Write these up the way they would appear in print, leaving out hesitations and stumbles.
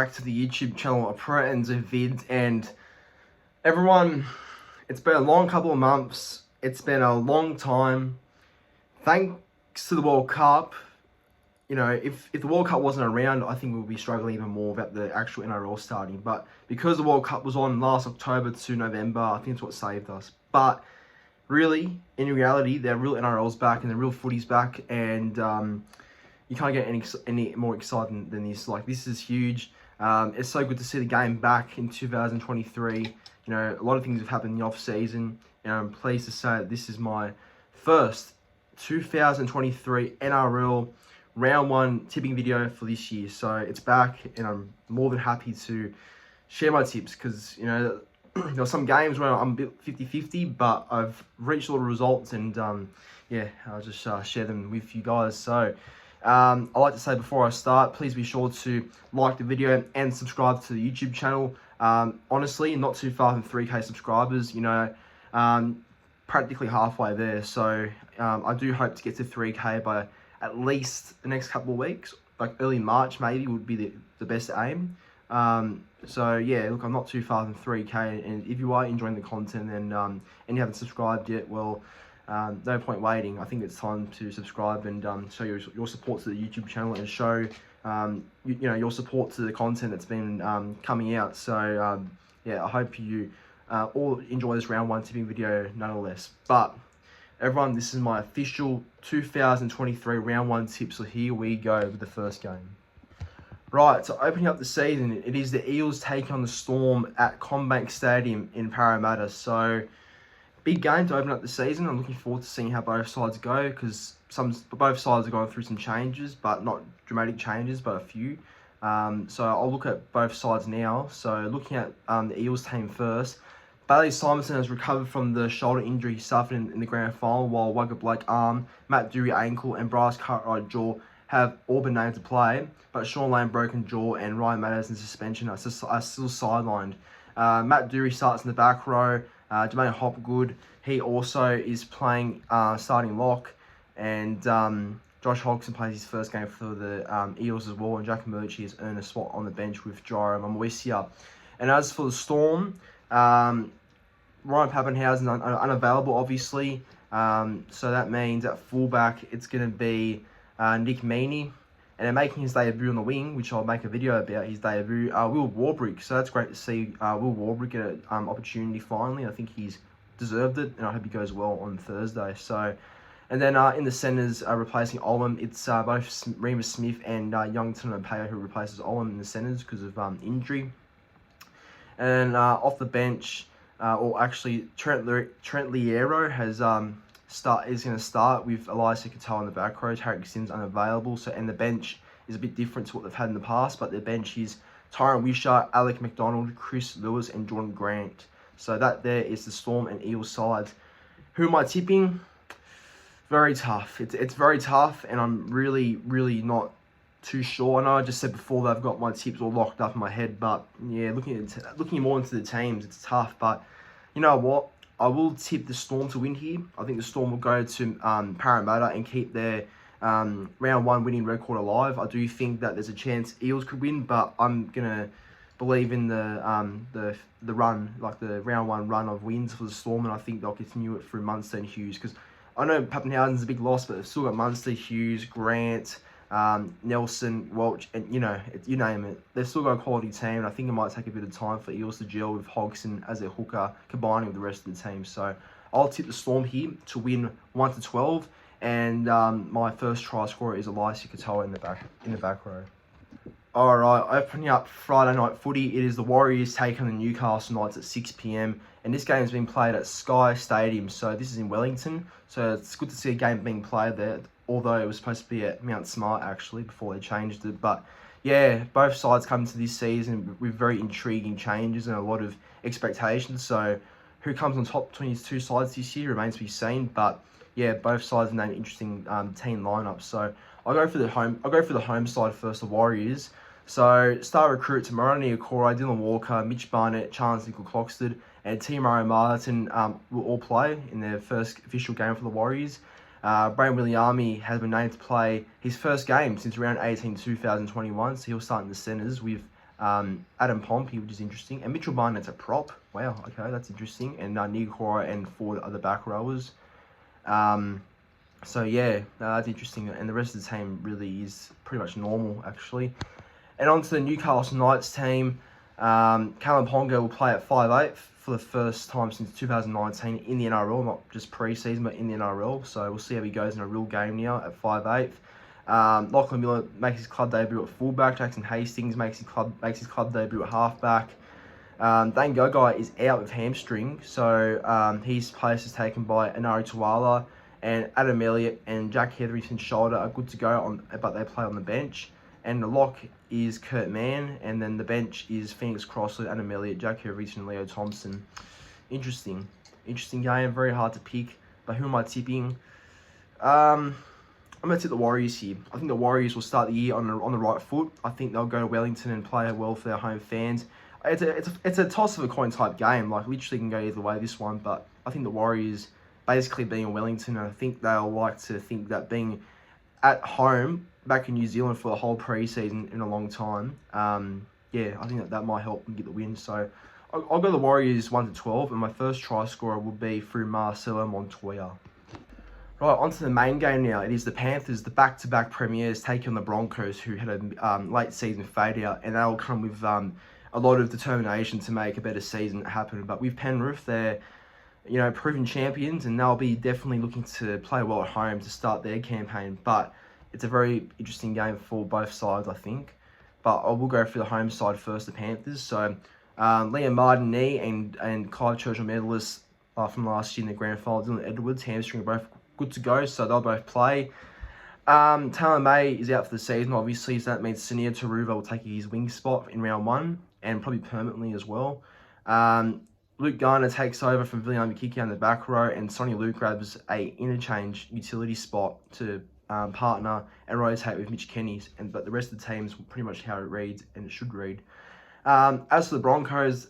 back to the YouTube channel of Pro and Vid, and everyone, it's been a long couple of months. It's been a long time. Thanks to the World Cup, you know, if the World Cup wasn't around, I think we'd be struggling even more about the actual NRL starting. But because the World Cup was on last October to November, I think it's what saved us. But really, in reality, the real NRL's back and the real footy's back, and you can't get any more exciting than this. Like, this is huge. It's so good to see the game back in 2023. You know, a lot of things have happened in the off season, and I'm pleased to say that this is my first 2023 NRL round one tipping video for this year. So it's back, and I'm more than happy to share my tips, because, you know, there are some games where I'm a bit 50-50, but I've reached all the results, and yeah, I'll just share them with you guys. So I'd like to say before I start, please be sure to like the video and subscribe to the YouTube channel. Honestly, not too far from 3K subscribers, you know, practically halfway there. So I do hope to get to 3K by at least the next couple of weeks, like early March maybe would be the best aim. So yeah, look, I'm not too far from 3K, and if you are enjoying the content and you haven't subscribed yet, well, no point waiting. I think it's time to subscribe and show your support to the YouTube channel, and show you know, your support to the content that's been coming out. So yeah, I hope you all enjoy this round one tipping video nonetheless. But everyone, this is my official 2023 round one tip, so here we go with the first game. Right, so opening up the season, it is the Eels taking on the Storm at CommBank Stadium in Parramatta. So big game to open up the season. I'm looking forward to seeing how both sides go, because both sides are going through some changes, but not dramatic changes, but a few. So I'll look at both sides now. So looking at the Eels team first, Bailey Simonson has recovered from the shoulder injury he suffered in the grand final, while Wagga Blake arm, Matt Dury ankle, and Bryce Cartwright jaw have all been named to play, but Sean Lane broken jaw and Ryan Matterson's suspension are still sidelined. Matt Dury starts in the back row. Jermaine Hopgood, he also is playing starting lock, and Josh Hodgson plays his first game for the Eels as well, and Jack Murchie has earned a spot on the bench with Gyro Mamoisia. And as for the Storm, Ryan Pappenhausen unavailable, obviously, so that means at fullback it's going to be Nick Meaney, and then making his debut on the wing, which I'll make a video about his debut, Will Warbrick. So that's great to see Will Warbrick get an opportunity finally. I think he's deserved it, and I hope he goes well on Thursday. So, and then in the centres, replacing Olam, it's both Remus Smith and young Tunapaya who replaces Olam in the centres because of injury. And off the bench, or actually Trent Liero has is going to start with Elias Katoa in the back row. Tarek Sims unavailable, so, and the bench is a bit different to what they've had in the past, but their bench is Tyron Wishart, Alec McDonald, Chris Lewis, and Jordan Grant. So that there is the Storm and Eels sides. Who am I tipping? Very tough. It's very tough, and I'm really not too sure. I know I just said before that I've got my tips all locked up in my head, but yeah, looking more into the teams, it's tough. But you know what? I will tip the Storm to win here. I think the Storm will go to Parramatta and keep their round one winning record alive. I do think that there's a chance Eels could win, but I'm gonna believe in the run, like the round one run of wins for the Storm, and I think they'll continue it through Munster and Hughes, because I know Pappenhausen's a big loss, but they've still got Munster, Hughes, Grant, Nelson, Welch, and you know, you name it. They've still got a quality team, and I think it might take a bit of time for Eels to gel with Hodgson as their hooker, combining with the rest of the team. So I'll tip the Storm here to win 1-12, and my first try scorer is Elias Katoa in the back row. Alright, opening up Friday night footy, it is the Warriors taking the Newcastle Knights at 6 PM, and this game has been played at Sky Stadium, so this is in Wellington, so it's good to see a game being played there, although it was supposed to be at Mount Smart actually before they changed it. But yeah, both sides come to this season with very intriguing changes and a lot of expectations, so who comes on top between these two sides this year remains to be seen. But yeah, both sides name interesting team lineups. So I'll go for the home side first, the Warriors. So star recruits Moroni Okora, Dylan Walker, Mitch Barnett, Charles Nickel-Cloxted, and T-Murray Martin will all play in their first official game for the Warriors. Brayden Williami has been named to play his first game since round 18 2021, so he'll start in the centres with Adam Pompey, which is interesting. And Mitchell Barnett's a prop. Wow, okay, that's interesting. And Nigora and Ford are the back rowers. So yeah, that's interesting. And the rest of the team really is pretty much normal, actually. And on to the Newcastle Knights team. Callum Ponga will play at 5'8" for the first time since 2019 in the NRL, not just pre-season, but in the NRL. So we'll see how he goes in a real game now at 5'8". Lachlan Miller makes his club debut at fullback. Jackson Hastings makes his club debut at halfback. Dane Gogai is out with hamstring, so his place is taken by Anari Tuala, and Adam Elliott and Jack Hetherington's shoulder are good to go, but they play on the bench. And the lock is Kurt Mann, and then the bench is Phoenix Crossley, Adam Elliott, Jack Hetherington, and Leo Thompson. Interesting game, very hard to pick. But who am I tipping? I'm going to tip the Warriors here. I think the Warriors will start the year on the right foot. I think they'll go to Wellington and play well for their home fans. It's a toss of a coin type game. Like, literally can go either way, this one. But I think the Warriors, basically being in Wellington, and I think they'll like to think that being at home back in New Zealand for the whole pre-season in a long time, yeah, I think that might help them get the win. So I'll go the Warriors 1-12, and my first try scorer will be through Marcelo Montoya. Right, on to the main game now. It is the Panthers, the back-to-back premiers, taking on the Broncos, who had a late season fade out, and they'll come with a lot of determination to make a better season happen. But with Penrith, they're proven champions, and they'll be definitely looking to play well at home to start their campaign. But it's a very interesting game for both sides, I think. But I will go for the home side first, the Panthers. So Liam Martin knee and Clive Churchill medalists from last year in the grand final, Dylan Edwards hamstring, are both good to go, so they'll both play. Talon May is out for the season, obviously, so that means Sania Taruva will take his wing spot in round 1, and probably permanently as well. Luke Garner takes over from Viliami Kiki on the back row, and Sonny Luke grabs a interchange utility spot to partner and rotate with Mitch Kenny. But the rest of the team's pretty much how it reads, and it should read. As for the Broncos,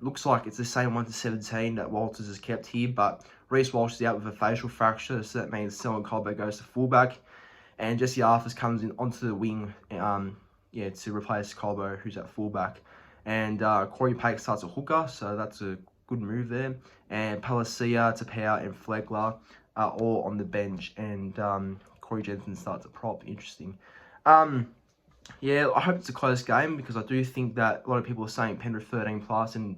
looks like it's the same 1-17 that Walters has kept here, but Reece Walsh is out with a facial fracture, so that means Selwyn Colbeck goes to fullback, and Jesse Arthurs comes in onto the wing, to replace Colbeck, who's at fullback. And Corey Pake starts a hooker, so that's a good move there. And Palacia, Tapau, and Flegler are all on the bench, and Corey Jensen starts a prop. Interesting. Yeah, I hope it's a close game, because I do think that a lot of people are saying Penrith 13+, and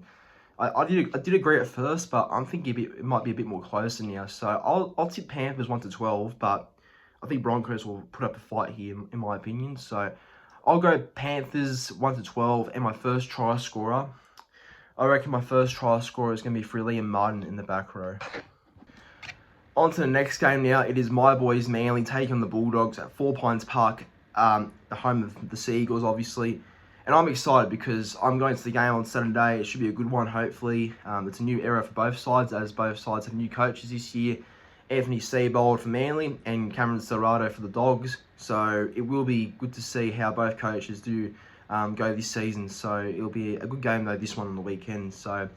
I did agree at first, but I'm thinking it might be a bit more closer now. So I'll tip Panthers 1-12, but I think Broncos will put up a fight here, in my opinion. So I'll go Panthers 1-12, and my first try scorer, I reckon my first try scorer is going to be for Liam Martin in the back row. On to the next game now. It is my boys Manly taking on the Bulldogs at 4 Pines Park, the home of the Seagulls, obviously. And I'm excited because I'm going to the game on Saturday. It should be a good one, hopefully. It's a new era for both sides, as both sides have new coaches this year. Anthony Seibold for Manly and Cameron Serrato for the Dogs. So it will be good to see how both coaches do go this season. So it'll be a good game, though, this one on the weekend. So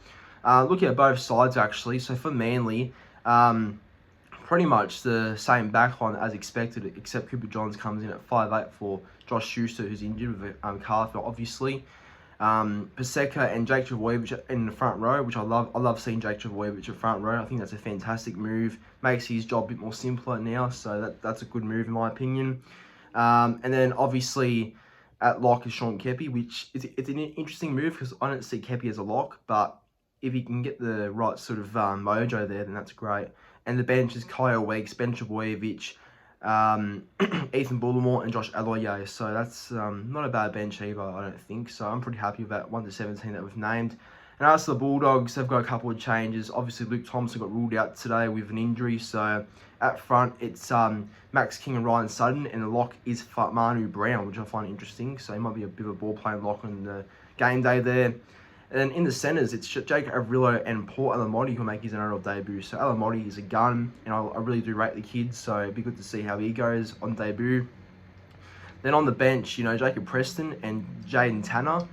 looking at both sides, actually. So for Manly, pretty much the same backline as expected, except Cooper Johns comes in at 5'8" for Josh Schuster, who's injured with calf, obviously. Paseka and Jake Trbojevic in the front row, which I love. I love seeing Jake Trbojevic in front row. I think that's a fantastic move. Makes his job a bit more simpler now, so that's a good move in my opinion. And then obviously at lock is Sean Keppie, which it's an interesting move because I don't see Keppie as a lock, but if he can get the right sort of mojo there, then that's great. And the bench is Kyle Weeks, Ben Trbojevic, Ethan Bullimore, and Josh Aloye. So that's not a bad bench either, I don't think. So I'm pretty happy with that 1-17 that we've named. And as for the Bulldogs, they've got a couple of changes. Obviously, Luke Thompson got ruled out today with an injury. So at front, it's Max King and Ryan Sutton. And the lock is Manu Brown, which I find interesting. So he might be a bit of a ball-playing lock on the game day there. And then in the centres, it's Jake Avrillo and Paul Alamotti who make his NRL debut. So Alamotti is a gun, and I really do rate the kid, so it'd be good to see how he goes on debut. Then on the bench, Jacob Preston and Jaden Tanner,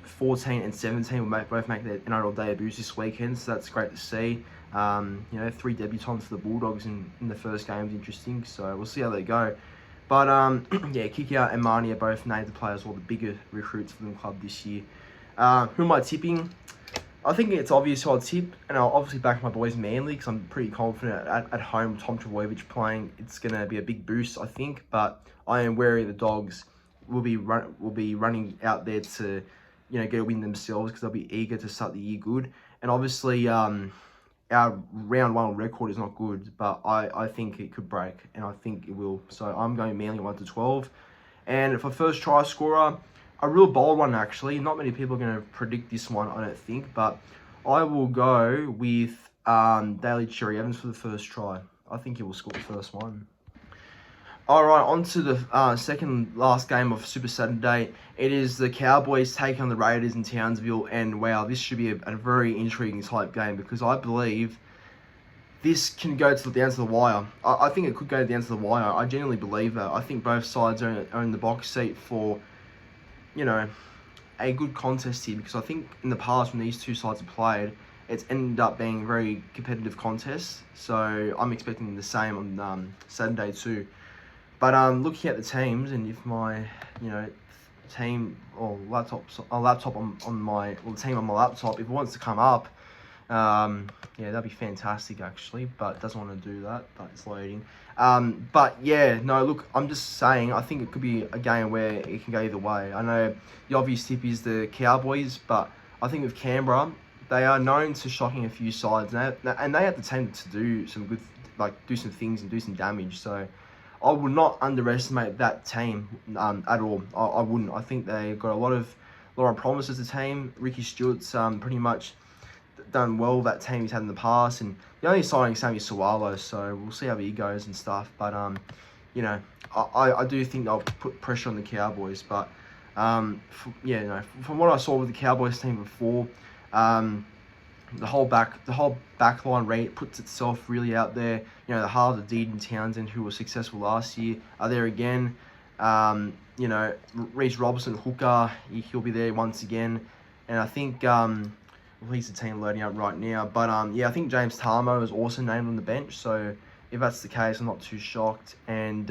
14 and 17 will both make their NRL debuts this weekend, so that's great to see. 3 debutants for the Bulldogs in the first game is interesting, so we'll see how they go. But yeah, Kickoff and Marnie are both named to play as well, the bigger recruits for the club this year. Who am I tipping? I think it's obvious who I'll tip, and I'll obviously back my boys Manly because I'm pretty confident at home. Tom Trbojevic playing, it's going to be a big boost, I think. But I am wary the Dogs will be running out there to, get a win themselves because they'll be eager to start the year good. And obviously, our round 1 record is not good, but I think it could break, and I think it will. So I'm going Manly 1-12. And for first try scorer, a real bold one actually. Not many people are going to predict this one, I don't think, but I will go with Daly Cherry Evans for the first try. I think he will score the first one. Alright, on to the second last game of Super Saturday. It is the Cowboys taking on the Raiders in Townsville, and wow, this should be a very intriguing type game because I believe this can go down to the wire. I think it could go down to the wire. I genuinely believe that. I think both sides are in the box seat for, a good contest here, because I think in the past when these two sides have played, it's ended up being very competitive contests. So I'm expecting the same on Saturday too. But looking at the teams, and if my team or laptop on my team on my laptop, if it wants to come up, yeah, that'd be fantastic actually. But it doesn't want to do that. But it's loading. But yeah, no, look, I'm just saying, I think it could be a game where it can go either way. I know the obvious tip is the Cowboys, but I think with Canberra, they are known to shocking a few sides, and they have the team to do some good, do some things and do some damage. So I would not underestimate that team at all. I wouldn't. I think they got a lot of promise as a team. Ricky Stewart's pretty much done well with that team he's had in the past, and the only signing is Sammy Sualo, so we'll see how he goes and stuff. But I do think they'll put pressure on the Cowboys. But from what I saw with the Cowboys team before, the whole back line rate puts itself really out there. The halves of Deed and Townsend, who were successful last year, are there again. Reece Robinson, hooker, he'll be there once again. And I think, he's the team loading up right now. But I think James Tarmo is also named on the bench. So if that's the case, I'm not too shocked. And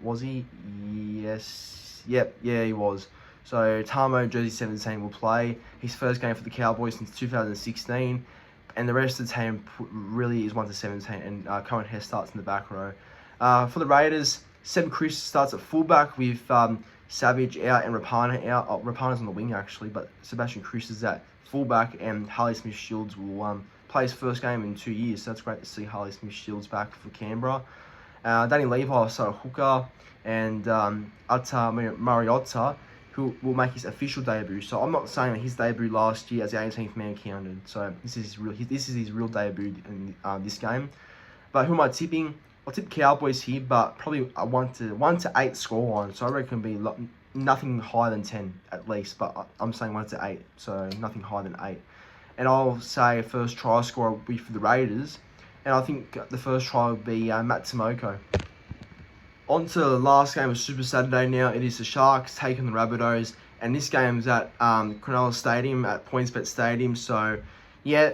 was he? Yes. Yep. Yeah, he was. So Tarmo, jersey 17, will play his first game for the Cowboys since 2016, and the rest of the team really is 1-17, and Cohen Hess starts in the back row. For the Raiders, Seb Chris starts at fullback with Savage out and Rapana out. Rapana's on the wing actually, but Sebastian Chris is at fullback, and Harley Smith-Shields will play his first game in 2 years, so that's great to see Harley Smith-Shields back for Canberra. Danny Levi will start a hooker, and Ata Mariota, who will make his official debut. So I'm not saying that his debut last year as the 18th man counted. So this is his real debut in this game. But who am I tipping? I'll tip Cowboys here, but probably a 1-8 scoreline. So I reckon it'll be nothing higher than 10 at least. But I'm saying 1-8, so nothing higher than 8. And I'll say first try scorer will be for the Raiders, and I think the first try will be Matt Timoko. On to the last game of Super Saturday now. It is the Sharks taking the Rabbitohs, and this game's at Cronulla Stadium, at PointsBet Stadium. So, yeah,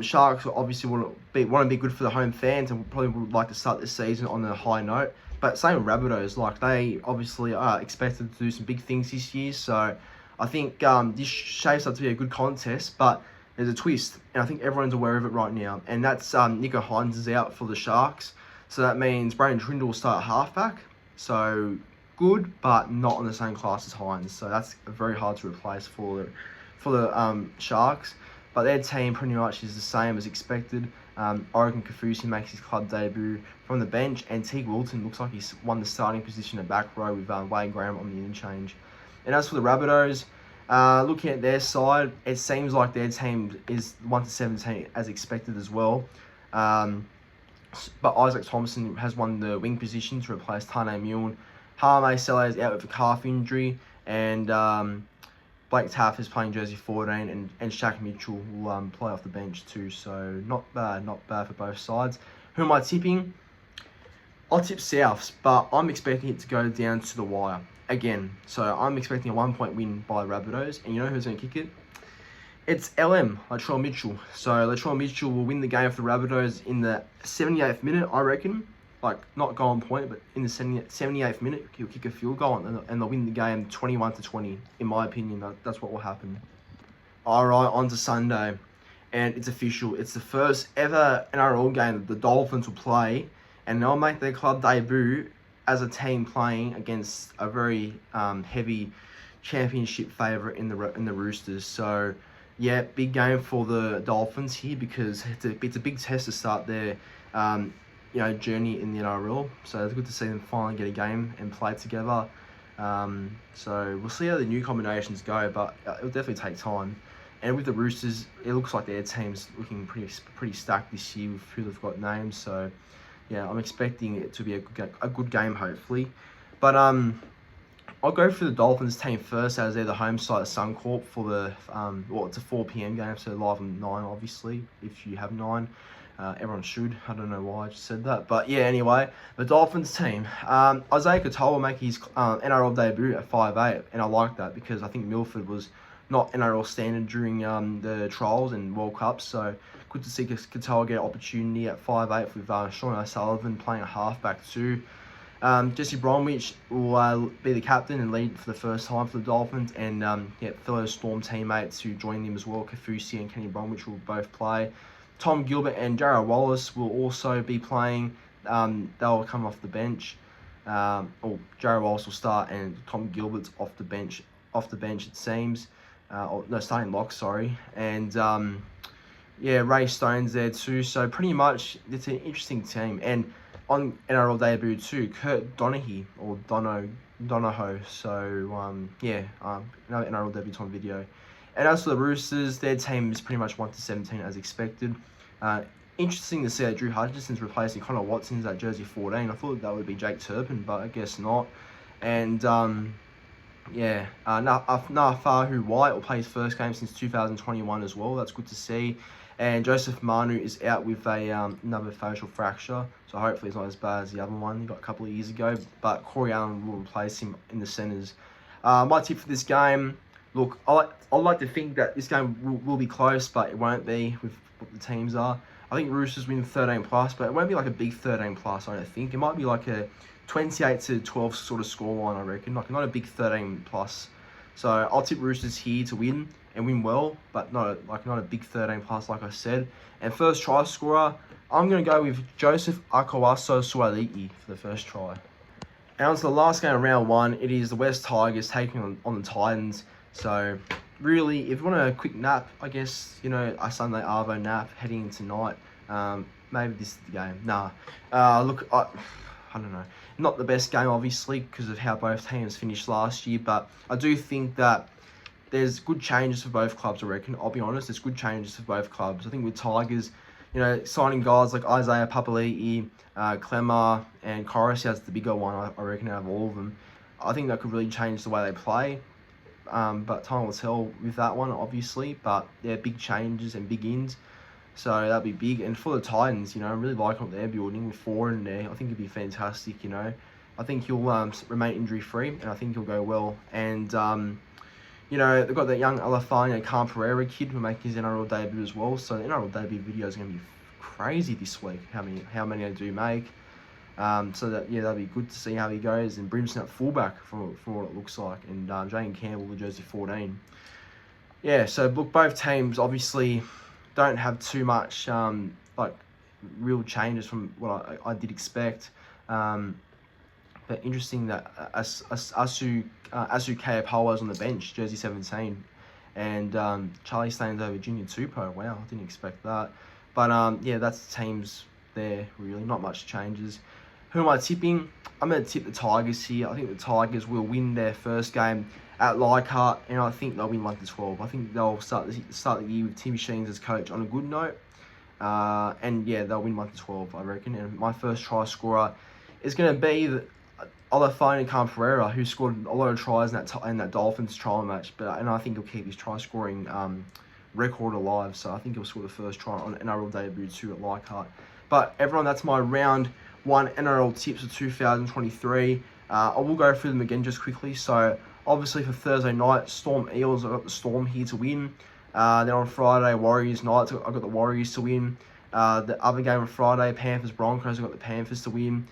Sharks obviously want to be good for the home fans, and probably would like to start this season on a high note. But same with Rabbitohs, they obviously are expected to do some big things this year. So, I think this shapes up to be a good contest, but there's a twist, and I think everyone's aware of it right now, and that's Nico Hines is out for the Sharks. So that means Brayden Trindle will start halfback. So good, but not on the same class as Hines. So that's very hard to replace for the Sharks. But their team pretty much is the same as expected. Oregon Kaufusi makes his club debut from the bench, and Teague Wilton looks like he's won the starting position at back row with Wayne Graham on the interchange. And as for the Rabbitohs, looking at their side, it seems like their team is 1-17 as expected as well. But Isaac Thompson has won the wing position to replace Tane Milne. Harme Sele is out with a calf injury, and Blake Taaffe is playing jersey 14, and Shaq Mitchell will play off the bench too. So not bad for both sides. Who am I tipping? I'll tip Souths, but I'm expecting it to go down to the wire again. So I'm expecting a 1-point win by the Rabbitohs, and you know who's going to kick it? It's LM, Latrell Mitchell. So Latrell Mitchell will win the game for the Rabbitohs in the 78th minute, I reckon. like not go on point, but in the 78th minute, he'll kick a field goal and they'll win the game 21-20. In my opinion, that's what will happen. All right, on to Sunday, and it's official. It's the first ever NRL game that the Dolphins will play, and they'll make their club debut as a team playing against a very heavy championship favourite in the Roosters. So, yeah, big game for the Dolphins here because it's a big test to start their journey in the NRL. So it's good to see them finally get a game and play together. So we'll see how the new combinations go, but it'll definitely take time. And with the Roosters, it looks like their team's looking pretty stacked this year with who they've got names. So, yeah, I'm expecting it to be a good game, hopefully. But I'll go for the Dolphins team first, as they're the home side of Suncorp for the it's a 4 p.m. game, so live on 9, obviously. If you have 9, everyone should. I don't know why I just said that, but yeah. Anyway, the Dolphins team. Isaiah Katoa will make his NRL debut at 5'8", and I like that because I think Milford was not NRL standard during the trials and World Cups, so good to see Katoa get an opportunity at 5'8" with Sean O'Sullivan playing a halfback too. Jesse Bromwich will be the captain and lead for the first time for the Dolphins, and fellow Storm teammates who join him as well, Kafusi and Kenny Bromwich, will both play. Tom Gilbert and Jarrah Wallace will also be playing. They'll come off the bench. Jarrah Wallace will start, and Tom Gilbert's off the bench it seems. Starting lock, sorry. And Ray Stone's there too. So pretty much it's an interesting team. And on NRL debut too, Kurt Donaghy or Donahoe. So another NRL debutant video. And as for the Roosters, their team is pretty much 1-17 as expected. Interesting to see that Drew Hutchison's replacing Connor Watson's at jersey 14. I thought that would be Jake Turpin, but I guess not. And Na'Fahu White will play his first game since 2021 as well. That's good to see. And Joseph Manu is out with another facial fracture, so hopefully it's not as bad as the other one he got a couple of years ago. But Corey Allen will replace him in the centres. My tip for this game, look, I like to think that this game will be close, but it won't be with what the teams are. I think Roosters win 13+, but it won't be like a big 13+, I don't think. It might be like a 28-12 sort of scoreline, I reckon. Like, not a big 13+. So I'll tip Roosters here to win and win well, but not a big 13+, like I said. And first try scorer, I'm going to go with Joseph Akawaso Suaalii for the first try. And on to the last game of round 1, it is the West Tigers taking on the Titans. So really, if you want a quick nap, I guess, a Sunday Arvo nap heading into night, maybe this is the game. Look, I don't know. Not the best game, obviously, because of how both teams finished last year, but I do think that there's good changes for both clubs, I reckon. I'll be honest, there's good changes for both clubs. I think with Tigers, signing guys like Isaiah Papali'i, Clemmer, and Corus as the bigger one, I reckon, out of all of them. I think that could really change the way they play. But time will tell with that one, obviously. But they're big changes and big ins. So that'll be big. And for the Titans, I really like what they're building with 4 in there. I think it'd be fantastic, I think he'll remain injury-free, and I think he'll go well. And, they've got that young Alafania Khan-Pereira kid who will make his NRL debut as well. So the NRL debut video is going to be crazy this week, how many they do make. That'll be good to see how he goes. And Brimson at fullback for what it looks like. And Jane Campbell with jersey 14. Yeah, so look, both teams obviously don't have too much real changes from what I did expect. But interesting that Asu Keapawa was on the bench, jersey 17, and Charlie Staines over Junior Tupou. Wow, I didn't expect that. But that's the teams there. Really, not much changes. Who am I tipping? I'm going to tip the Tigers here. I think the Tigers will win their first game at Leichhardt, and I think they'll win 1-12. I think they'll start the year with Tim Sheens as coach on a good note. They'll win 1-12, I reckon. And my first try scorer is going to be Olafoni Khan-Pereira, who scored a lot of tries in that Dolphins trial match. And I think he'll keep his try scoring record alive. So I think he'll score the first try on NRL debut too at Leichhardt. But everyone, that's my round 1 NRL tips of 2023. I will go through them again just quickly. So obviously for Thursday night, Storm Eels, I've got the Storm here to win. Then on Friday, Warriors Knights, I've got the Warriors to win. The other game on Friday, Panthers Broncos, I've got the Panthers to win.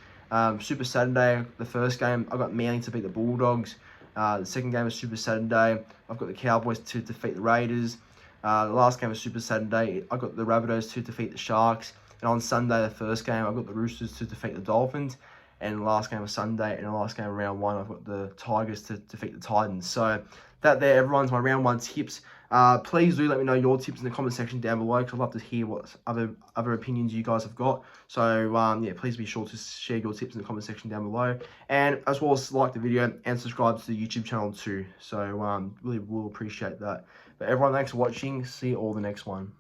Super Saturday, the first game, I got Manly to beat the Bulldogs. The second game was Super Saturday. I've got the Cowboys to defeat the Raiders. The last game was Super Saturday. I got the Rabbitohs to defeat the Sharks. And on Sunday, the first game, I got the Roosters to defeat the Dolphins. And the last game was Sunday. And the last game of round 1, I've got the Tigers to defeat the Titans. So that there, everyone's my round 1 tips. Please do let me know your tips in the comment section down below, because I'd love to hear what other opinions you guys have got. So yeah, please be sure to share your tips in the comment section down below, and as well as like the video and subscribe to the YouTube channel too. So really will appreciate that. But everyone, thanks for watching. See you all the next one.